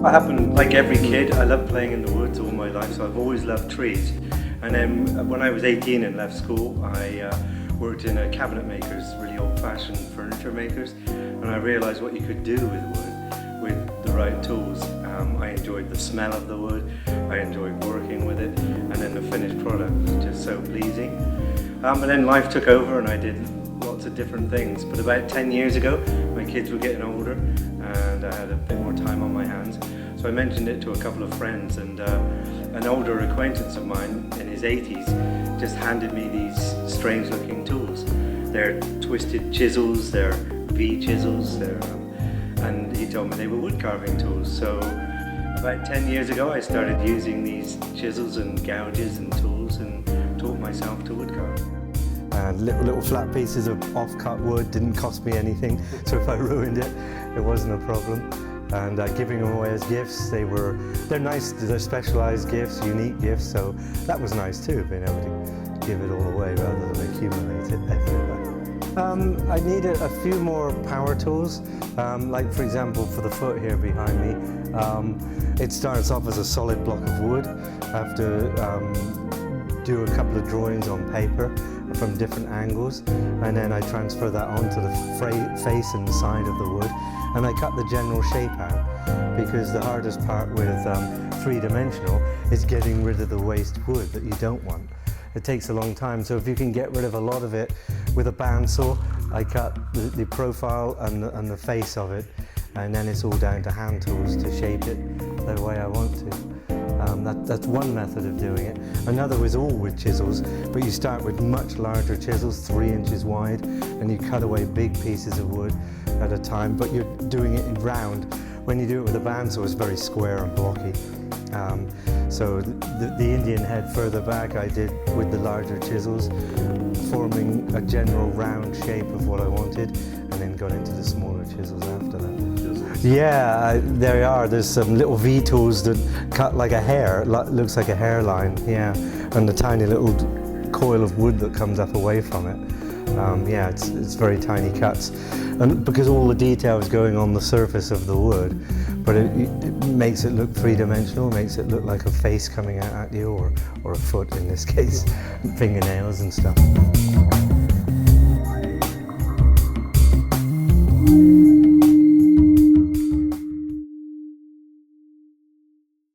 What happened, like every kid, I loved playing in the woods all my life, so I've always loved trees. And then when I was 18 and left school, I worked in a cabinet makers, really old-fashioned furniture makers, and I realised what you could do with wood with the right tools. I enjoyed the smell of the wood, I enjoyed working with it, and then the finished product was just so pleasing. But then life took over and I did lots of different things. But about 10 years ago, my kids were getting older and I had a bit more time on my hands. So I mentioned it to a couple of friends, and an older acquaintance of mine in his 80s just handed me these strange looking tools. They're twisted chisels, they're V chisels, and he told me they were wood carving tools. So about 10 years ago I started using these chisels and gouges and tools and taught myself to wood carve. Little flat pieces of off-cut wood didn't cost me anything, so if I ruined it, it wasn't a problem. And giving them away as gifts, they're nice, they're specialised gifts, unique gifts, so that was nice too, being able to give it all away rather than accumulate it everywhere. I needed a few more power tools, like for example for the foot here behind me. It starts off as a solid block of wood. I have to do a couple of drawings on paper from different angles, and then I transfer that onto the face and the side of the wood, and I cut the general shape out, because the hardest part with three-dimensional is getting rid of the waste wood that you don't want. It takes a long time, so if you can get rid of a lot of it with a bandsaw, I cut the profile and the face of it, and then it's all down to hand tools to shape it the way I want to. That's one method of doing it. Another was all with chisels, but you start with much larger chisels, 3 inches wide, and you cut away big pieces of wood at a time, but you're doing it in round. When you do it with a bandsaw, it's very square and blocky. So the Indian head further back I did with the larger chisels, forming a general round shape of what I wanted, and then got into the smaller chisels after that. Yeah, there are. There's some little V tools that cut like a hair, looks like a hairline, yeah, and the tiny little coil of wood that comes up away from it. Yeah, it's very tiny cuts, and because all the detail is going on the surface of the wood, but it makes it look three-dimensional, makes it look like a face coming out at you, or a foot in this case, fingernails and stuff.